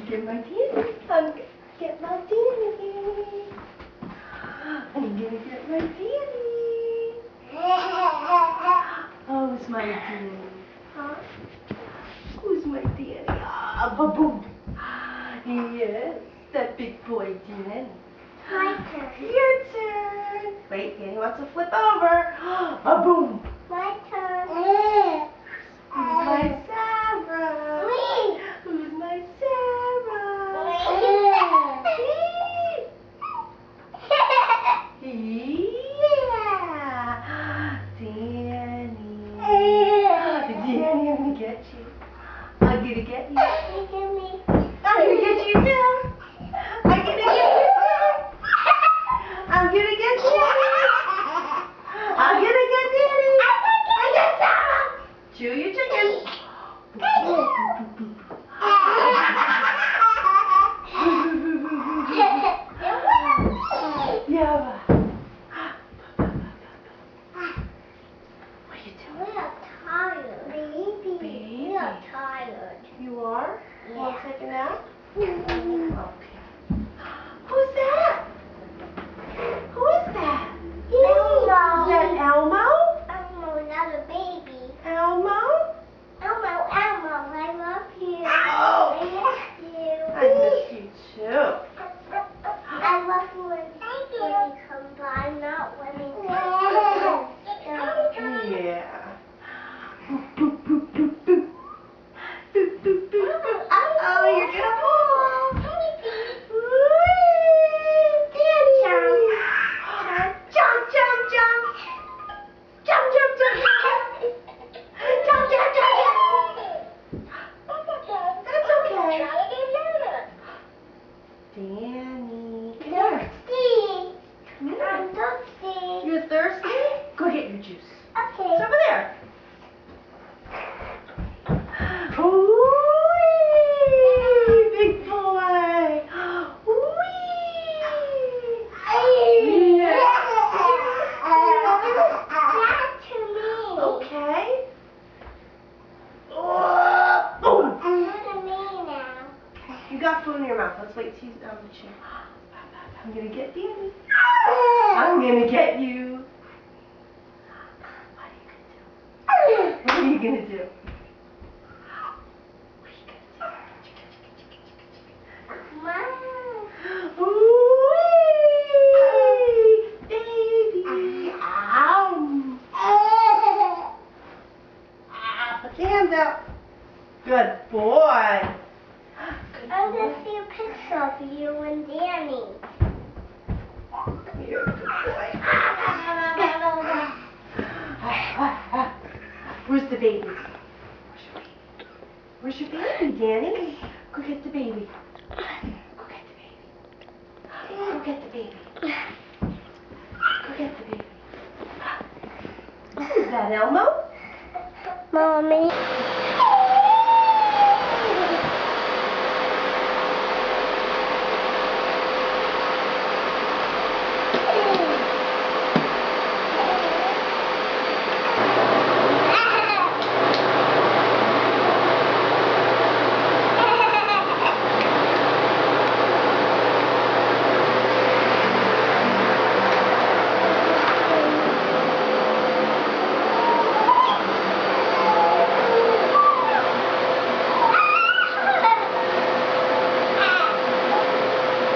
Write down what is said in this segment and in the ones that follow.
get my Danny. I'm gonna get my Danny. I'm gonna get my Danny. Oh, who's my Danny? Huh? Who's my Danny? Ah, ba-boom. Yes, that big boy Danny. My turn. Your turn. Wait, Danny wants to flip over. Ba-boom. My turn. Who's my Sarah? Me. Who's my Sarah? Yeah. Danny. Danny, I'm gonna get you. I'm gonna get you. You give me. I'm gonna get you too. I'm gonna get you. I'm gonna get you. I'm gonna get Danny. I get Sarah. Chew your chicken. Yeah. What are you doing? We are tired. Baby. Baby. We are tired. You are? Yeah. Want to take a nap? Okay. Who's that? Who is that? Elmo. Is that Elmo? Elmo, not a baby. Elmo? Elmo, I love you. Oh. I miss you. I miss you too. I love you when you come by, not when you come. Yeah. Boop, boop, boop, boop, boop. Boop, boop, boop, boop. Uh-oh, you're gonna fall. Whee! Danny. Jump, jump, jump. Jump, jump, jump, jump. Jump, jump, jump, jump. That's okay. Danny. Thirsty. Come here. I'm thirsty. You're thirsty? Go get your juice. Okay. It's over there. Whee! Big boy. Whee! Yeah. Back to me. Okay. Oh, boom. Look at me now. You got food in your mouth. Let's wait till he's on the chair. I'm gonna get Danny. I'm gonna get you. What are you gonna do? What are you gonna do? Mom. Whee! Baby! Ow! Put your hands out. Good boy. Good I'm boy. gonna see a picture of you and Danny. You're a good boy. Where's the baby? Where's your baby, Danny? Go get the baby. Go get the baby. Go get the baby. Go get the baby. Is that Elmo? Mommy.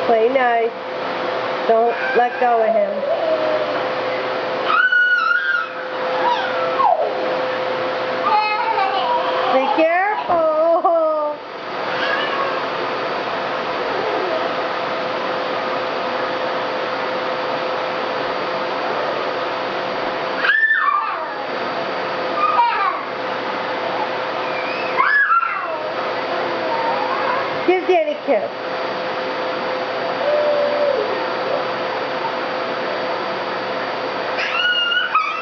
Play nice. Don't let go of him. Be careful. Give Danny a kiss.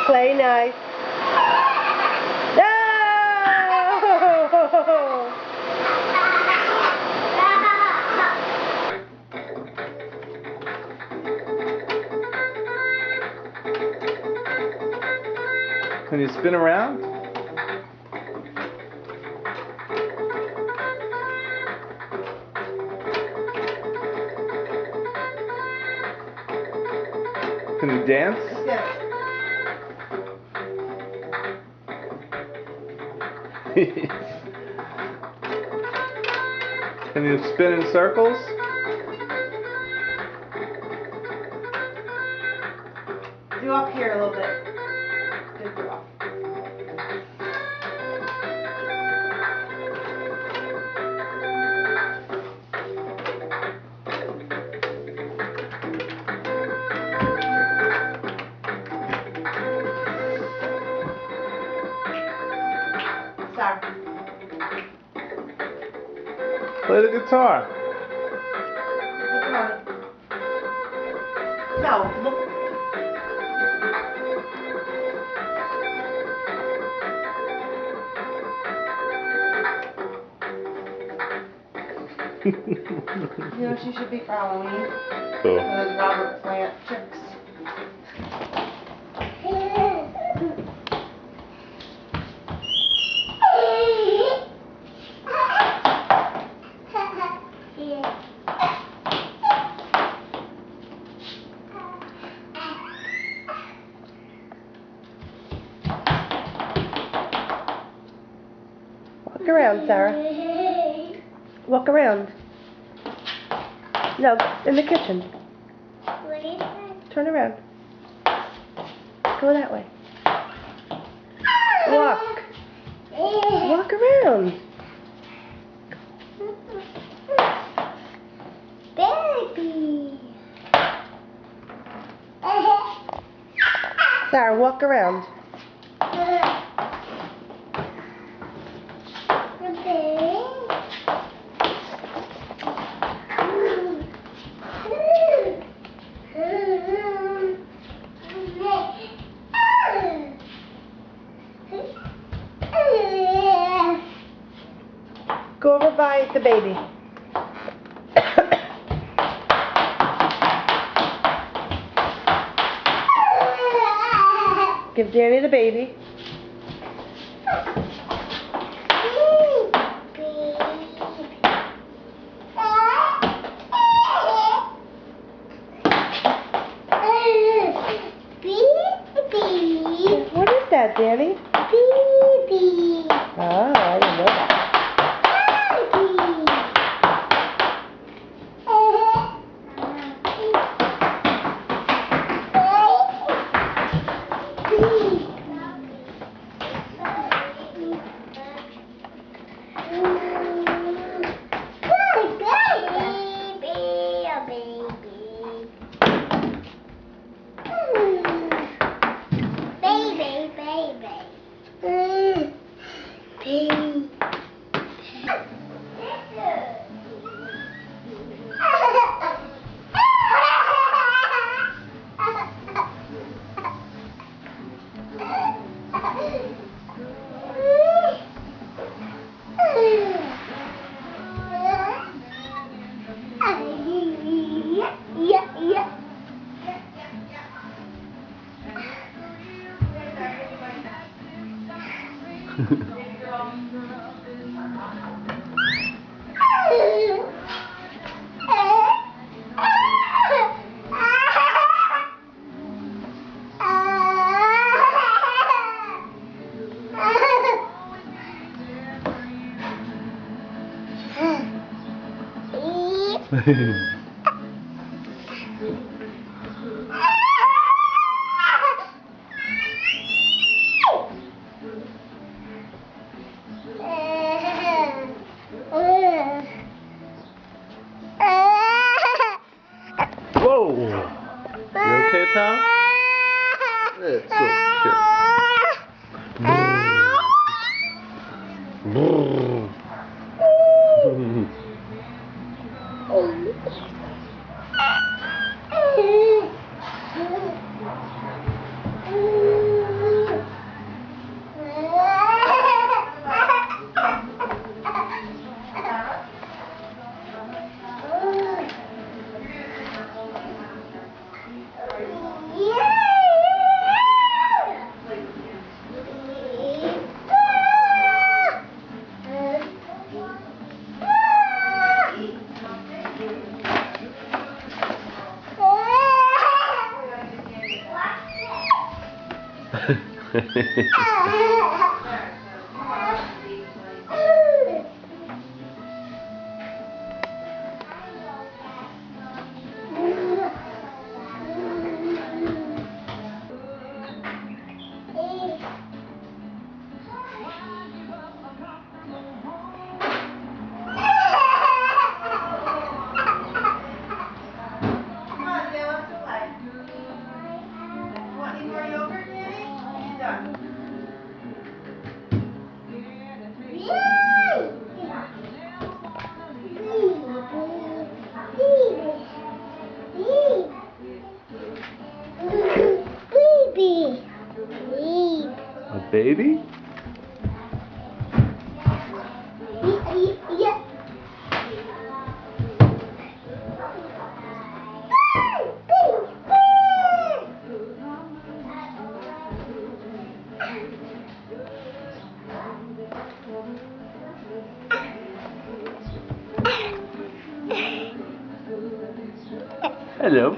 Play nice. No! Can you spin around? Can you dance? Yes. Can you spin in circles? Do up here a little bit. Good girl. Sorry. Play the guitar. Look at mommy. No, look. You know what she should be for Halloween? So, Those Robert Plant tricks. Walk around, Sarah. Walk around. No, in the kitchen. What is that? Turn around. Go that way. Walk. Walk around. Baby. Sarah, walk around. Go over by the baby. Give Danny the baby. What is that, Danny? Baby. Oh, I didn't know that. whoa! You okay, Tom? That's so cute. Oh. Come on, Dad, what's it like? Want any more yogurt, Danny? Or are you done? A baby? Hello.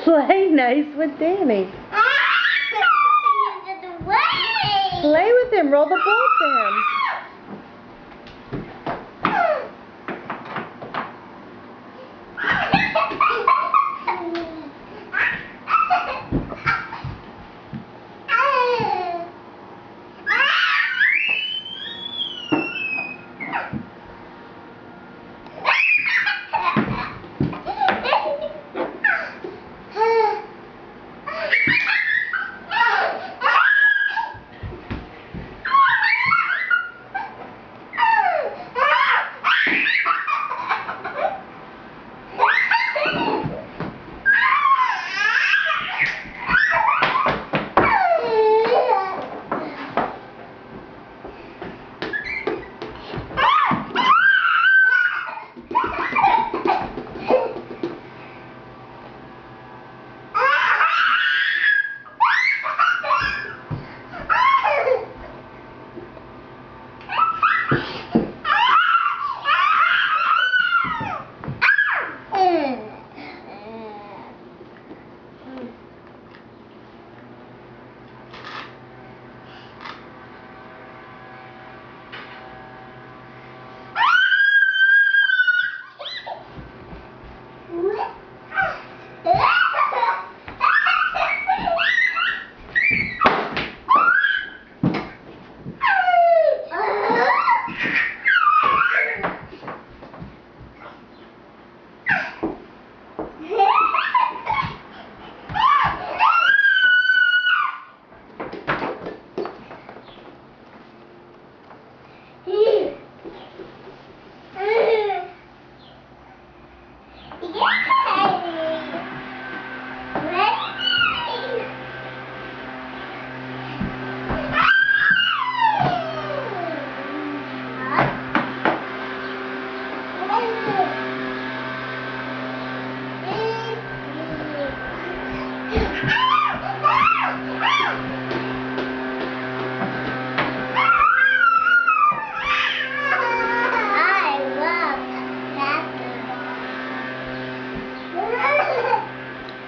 Play nice with Danny. Play with him. Roll the ball to him.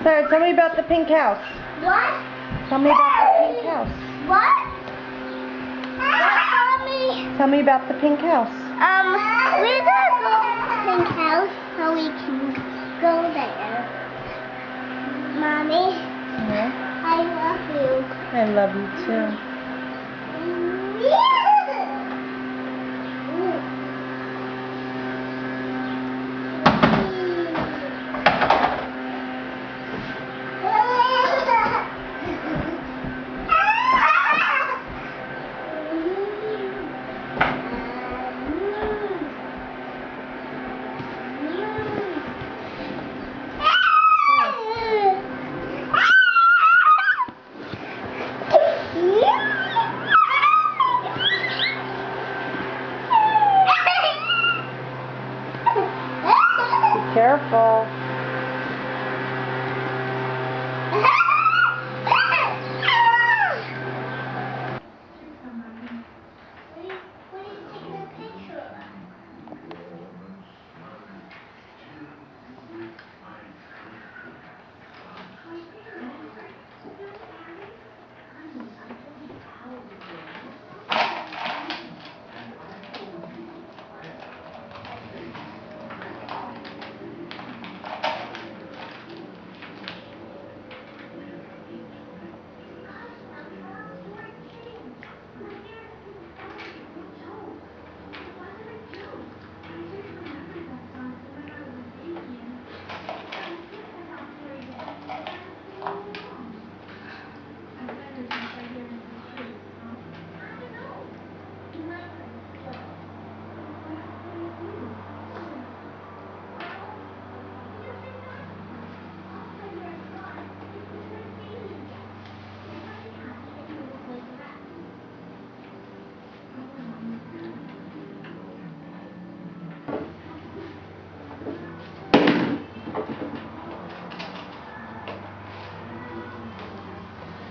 Sarah, tell me about the pink house. What? Tell me about the pink house. What? Mommy? Tell me about the pink house. We're gonna go to the pink house so we can go there. Mommy, Yeah. I love you. I love you too. Careful.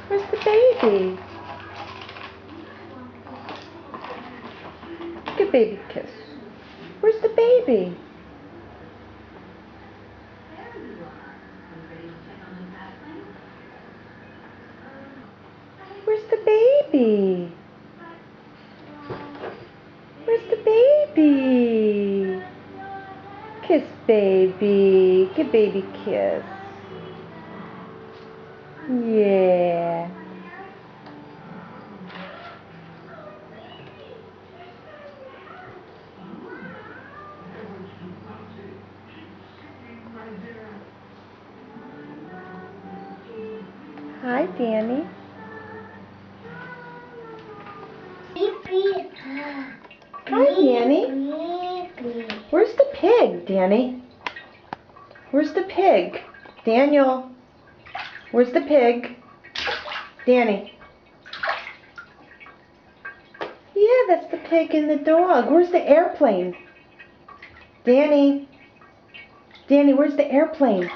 Where's the baby? Good baby kiss. Where's the baby? Where's the baby? Where's the baby? Kiss baby. Give baby kiss. Yeah. Hi, Danny. Hi, Danny. Where's the pig, Danny? Where's the pig? Daniel. Where's the pig? Danny. Yeah, that's the pig and the dog. Where's the airplane? Danny. Danny, where's the airplane?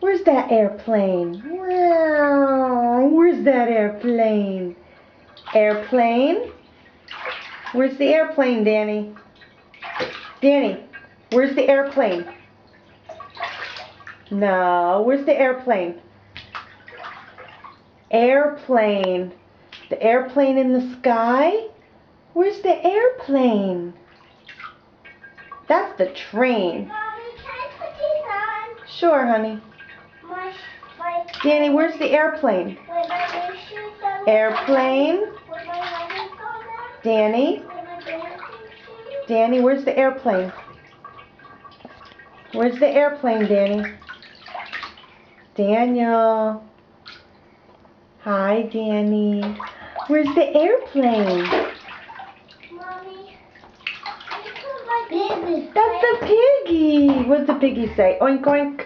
Where's that airplane? Wow. Where's that airplane? Airplane? Where's the airplane, Danny? Danny, where's the airplane? No, where's the airplane? Airplane. The airplane in the sky? Where's the airplane? That's the train. Mommy, can I put these on? Sure, honey. Danny, where's the airplane? With my new shoes on? Airplane. With my running shoes on? Danny. With my dancing shoes? Danny, where's the airplane? Where's the airplane, Danny? Daniel. Hi, Danny. Where's the airplane? Mommy, can you put my baby? That's the piggy. What's the piggy say? Oink, oink.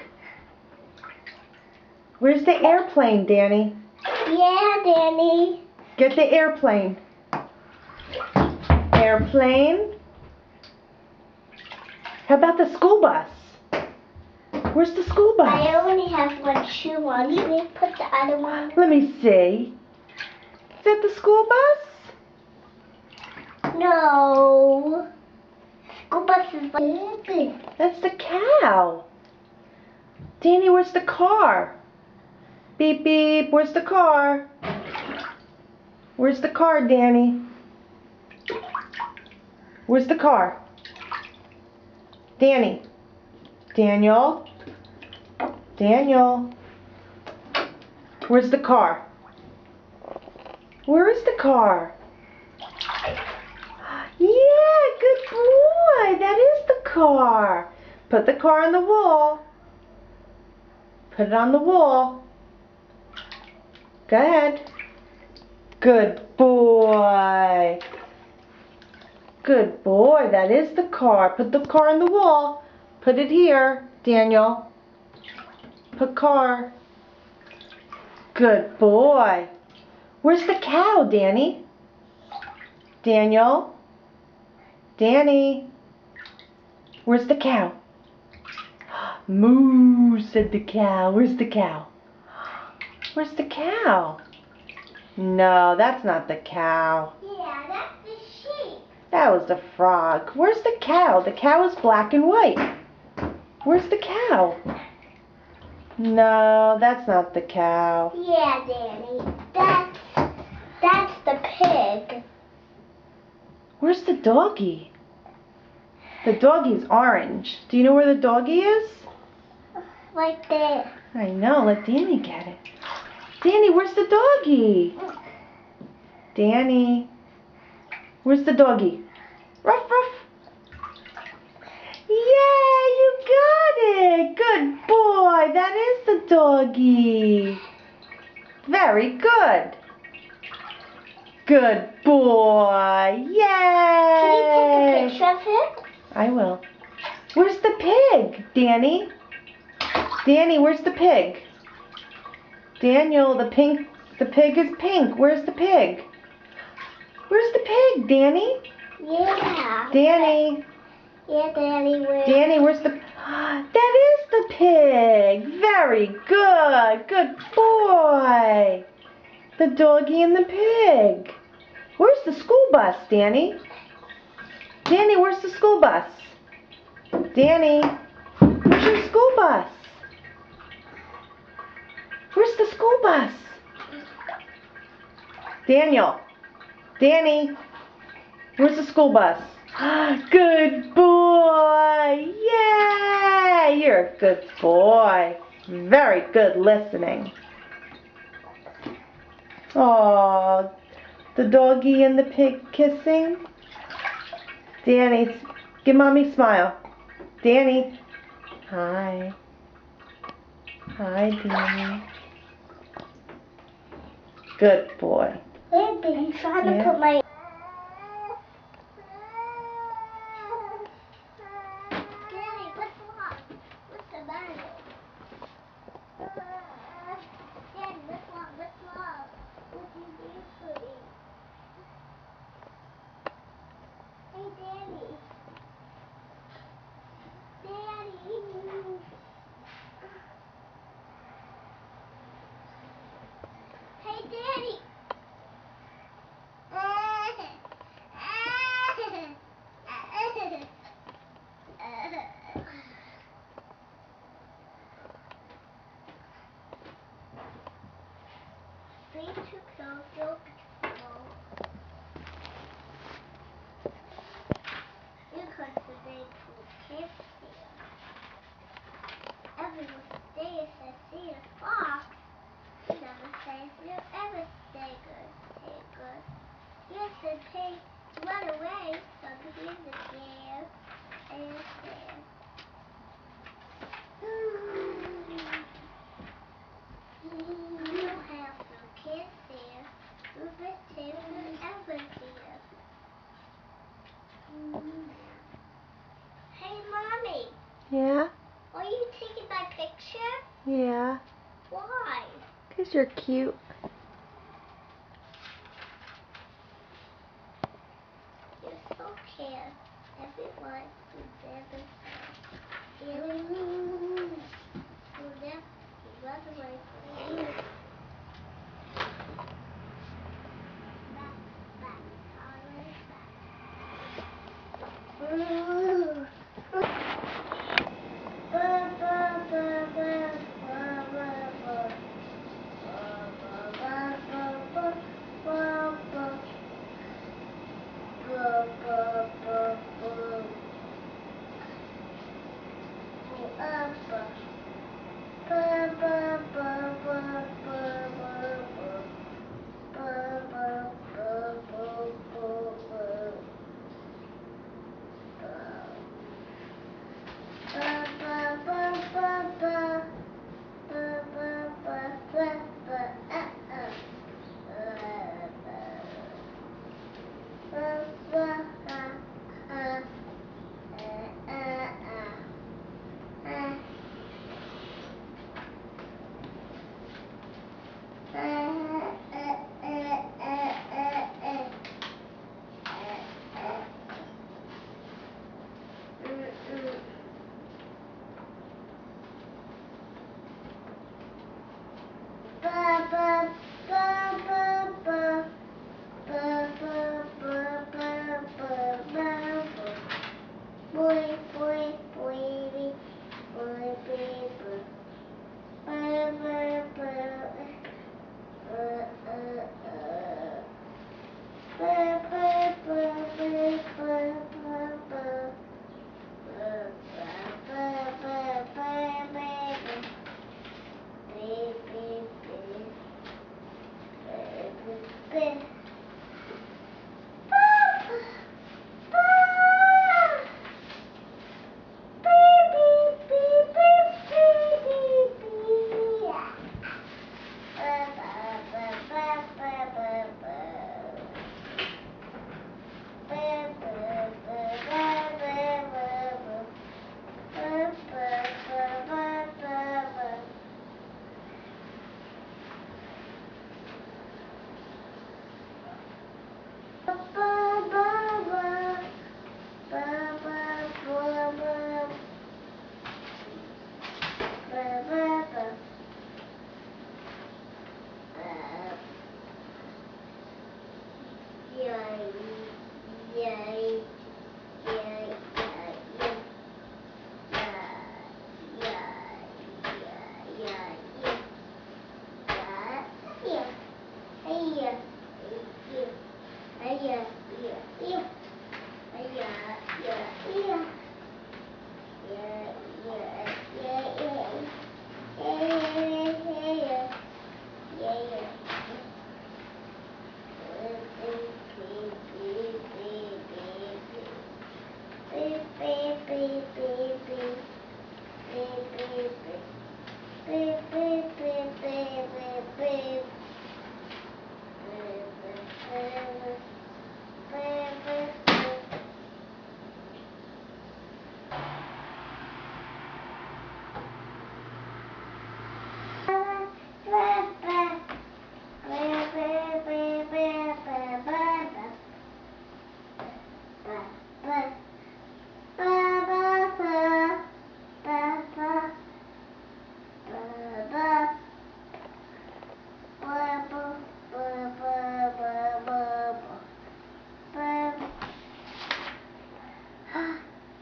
Where's the airplane, Danny? Yeah, Danny. Get the airplane. Airplane. How about the school bus? Where's the school bus? I only have one shoe on. Can you put the other one? Let me see. Is that the school bus? No. School bus is baby. That's the cow. Danny, where's the car? Beep, beep. Where's the car? Where's the car, Danny? Where's the car? Danny. Daniel. Daniel. Where's the car? Where is the car? Yeah, good boy. That is the car. Put the car on the wall. Put it on the wall. Go ahead. Good boy. Good boy. That is the car. Put the car on the wall. Put it here, Daniel. Put car. Good boy. Where's the cow, Danny? Daniel? Danny? Where's the cow? Moo, said the cow. Where's the cow? Where's the cow? No, that's not the cow. Yeah, that's the sheep. That was the frog. Where's the cow? The cow is black and white. Where's the cow? No, that's not the cow. Yeah, Danny. That's the pig. Where's the doggy? The doggy's orange. Do you know where the doggy is? Like that. I know. Let Danny get it. Danny, where's the doggy? Danny. Where's the doggy? Ruff, ruff. Yeah, you got it. Good boy. That is the doggy. Very good. Good boy. Yay. Can you take a picture of him? I will. Where's the pig, Danny? Danny, where's the pig? Daniel, the pig is pink. Where's the pig? Where's the pig, Danny? Yeah. Danny. Yeah, Danny. Danny, where's the... That is the pig. Very good. Good boy. The doggy and the pig. Where's the school bus, Danny? Danny, where's the school bus? Danny, where's your school bus? Where's the school bus? Daniel. Danny, where's the school bus? Good boy. Yeah, you're a good boy. Very good listening. Oh, the doggy and the pig kissing. Danny, give mommy a smile. Danny. Hi. Hi, Danny. Good boy. I've been trying to Yeah. put my... Danny, what's wrong? What's the matter? Danny, what's wrong? What's wrong? What do you do for me? Hey, Danny. Danny. Hey, Danny. Be too close, don't be too close. You could today to kiss here. Everyone stays and see a fox. You never say you ever stay good, stay good. Yes, and pay run away from here to there and there. You have to kiss there. You will stay forever there. Hey, Mommy, Yeah? are you taking my picture? Yeah. Why? 'Cause you're cute. You're so care. Everyone who's ever feeling will never run away from you. Back, always back.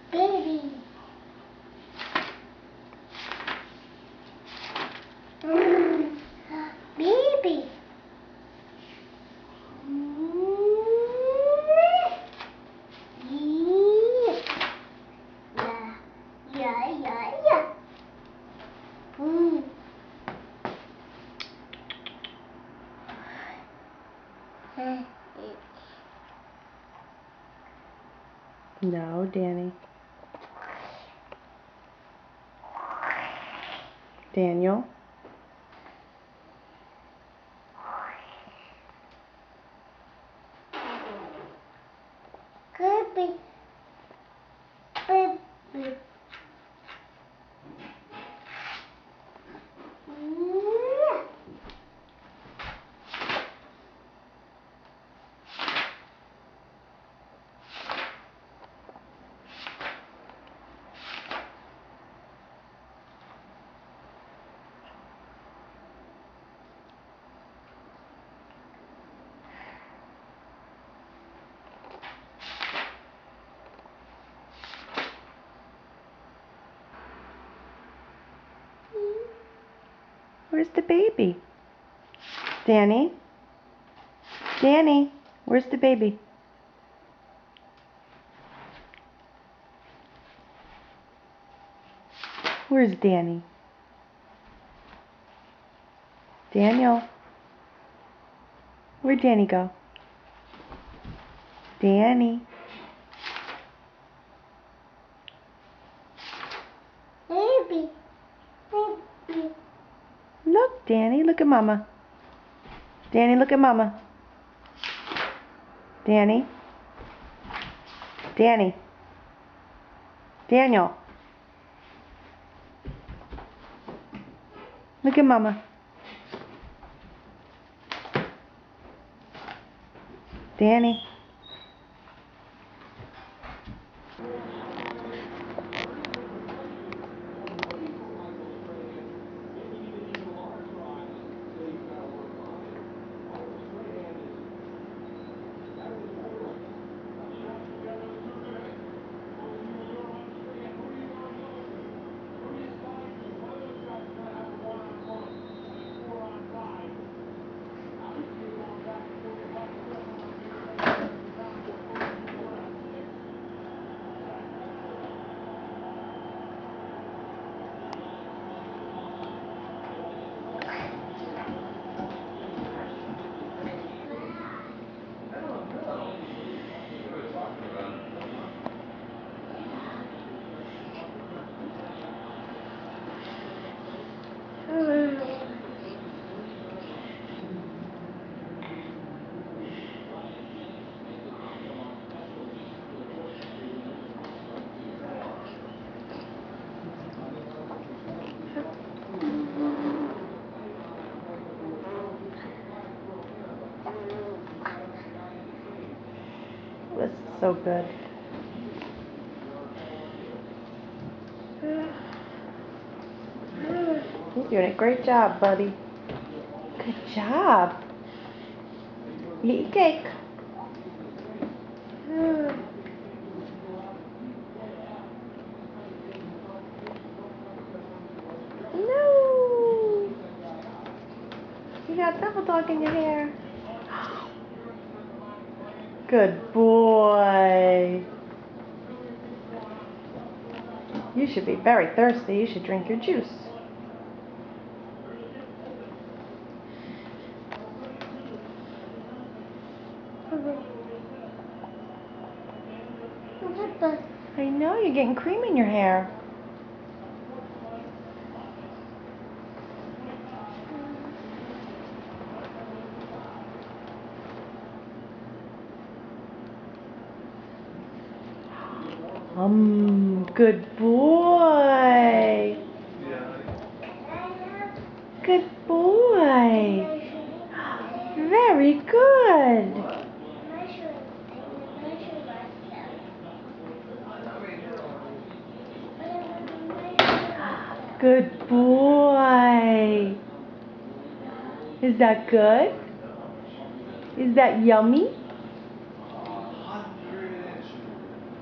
Baby. Baby. Yeah, yeah, yeah. No, Danny. Daniel. Baby. Baby. Where's the baby? Danny? Danny, where's the baby? Where's Danny? Daniel? Where'd Danny go? Danny? Baby. Baby. Look, Danny, look at Mama. Danny, look at Mama. Danny? Danny? Daniel? Look at Mama. Danny? This is so good. You're doing a great job, buddy. Good job. Eat cake. No. You got double dog in your hair. Good boy. You should be very thirsty. You should drink your juice. Papa. I know, you're getting cream in your hair. Good boy. Good boy. Very good. Good boy. Is that good? Is that yummy?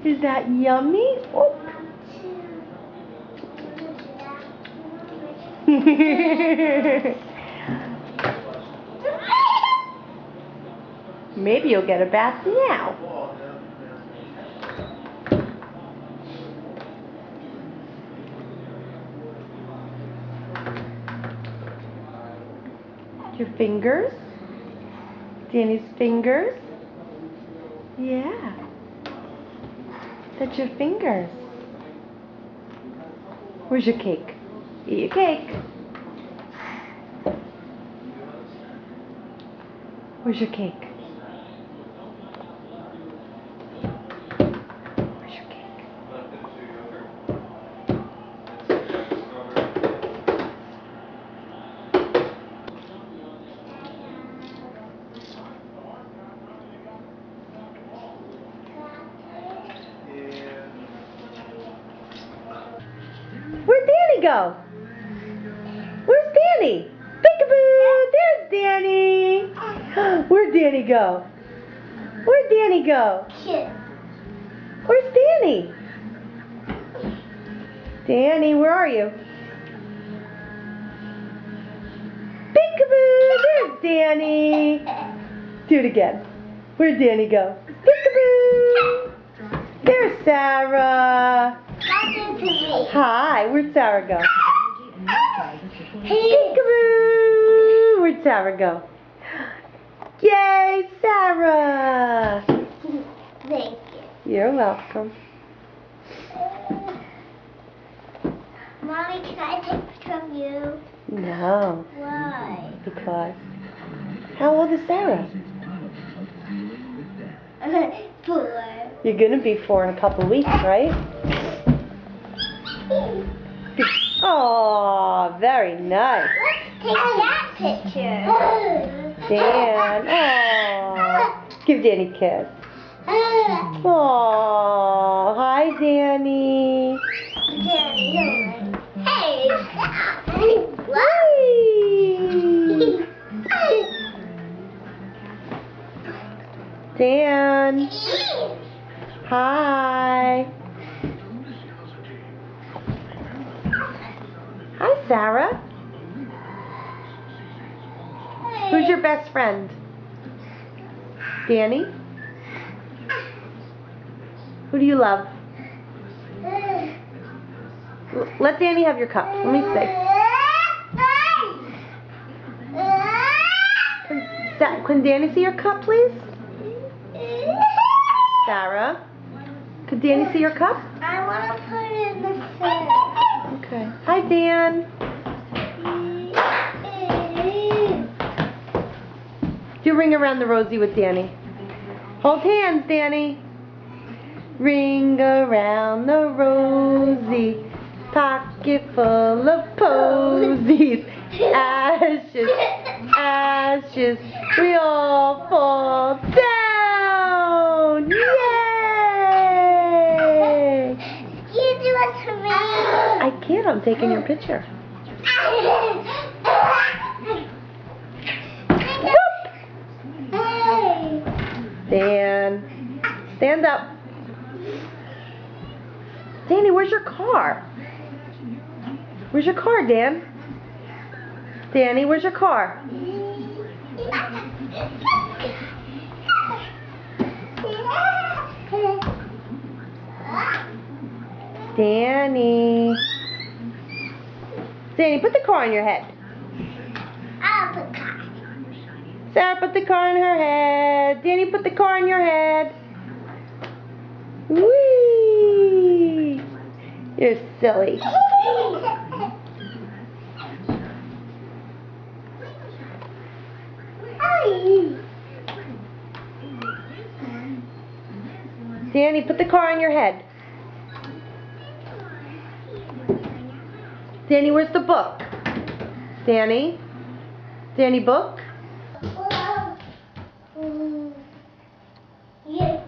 Is that yummy? Oh. Maybe you'll get a bath now. Your fingers? Danny's fingers? Yeah. That's your fingers. Where's your cake? Eat your cake. Where's your cake? Where's your cake? Where'd Danny go? Where's Danny? Peekaboo! There's Danny! Where'd Danny go? Where'd Danny go? Where's Danny? Danny, where are you? Peekaboo! There's Danny! Do it again. Where'd Danny go? Peekaboo! There's Sarah! Hi, where'd Sarah go? Peekaboo! Where'd Sarah go? Yay, Sarah! Thank you. You're welcome. Mommy, can I take a picture of you? No, Why? because... How old is Sarah? 4. You're gonna be 4 in a couple weeks, right? Oh, very nice. Let's take that picture. Dan. Oh. Give Danny a kiss. Oh, hi, Danny. Danny, hey, stop. Dan. Hi. Hi, Sarah. Who's your best friend? Danny? Who do you love? Let Danny have your cup. Let me see. Can Danny see your cup, please? Sarah? Could Danny see your cup? I want to put it in the sink. Okay. Hi, Dan. Do ring around the rosy with Danny. Hold hands, Danny. Ring around the rosy, pocket full of posies. Ashes, ashes, we all fall down. Yay! You do it to me. I can't, I'm taking your picture. Dan, stand up. Danny, where's your car? Where's your car, Dan? Danny, where's your car? Danny. Danny, put the car on your head. I'll put car. Sarah, put the car on her head. Danny, put the car on your head. Whee! You're silly. Danny, put the car on your head. Danny, where's the book? Danny? Danny, book? Yeah.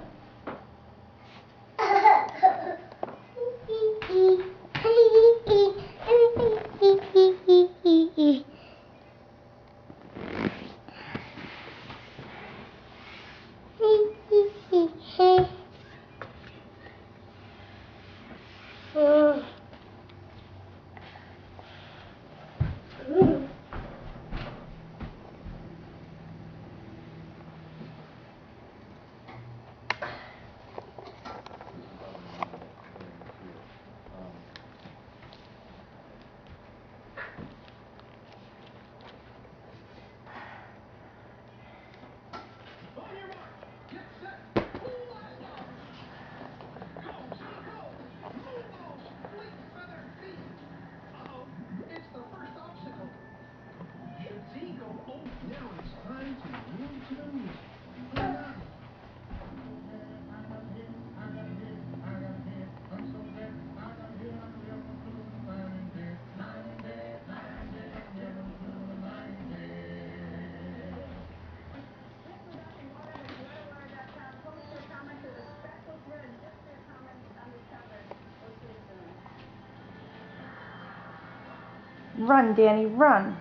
Run, Danny, run.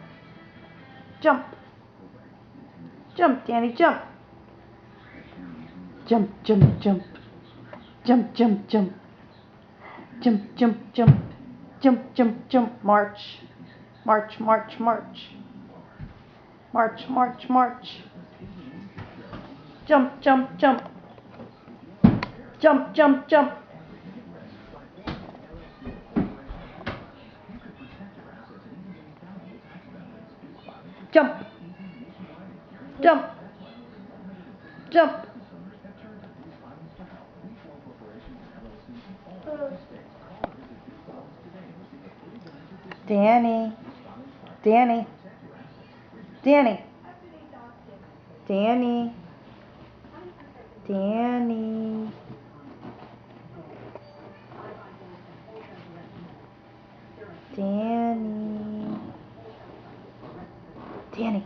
Jump. Jump, Danny, jump. Jump, jump, jump. Jump, jump, jump. Jump, jump, jump. Jump, jump, jump. March. March, march, march. March, march, march. Jump, jump, jump. Jump, jump, jump. Jump. Jump. Jump. Danny. Danny. Danny. Danny. Danny. Danny. Danny.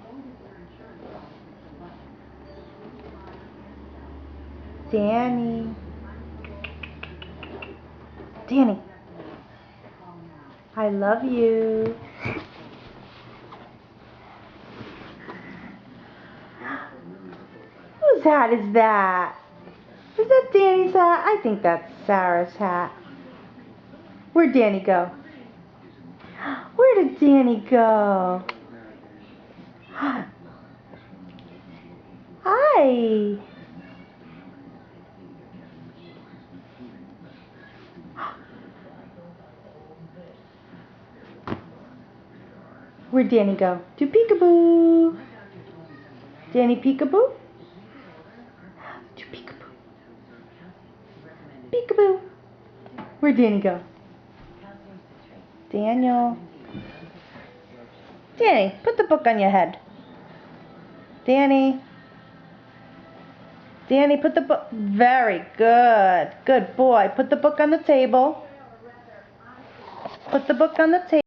Danny. Danny. I love you. Whose hat is that? Is that Danny's hat? I think that's Sarah's hat. Where'd Danny go? Where did Danny go? Hi. Where'd Danny go? To peekaboo. Danny peekaboo? To peekaboo. Peekaboo. Where'd Danny go? Daniel. Danny, put the book on your head. Danny. Danny, put the book. Very good. Good boy. Put the book on the table. Put the book on the table.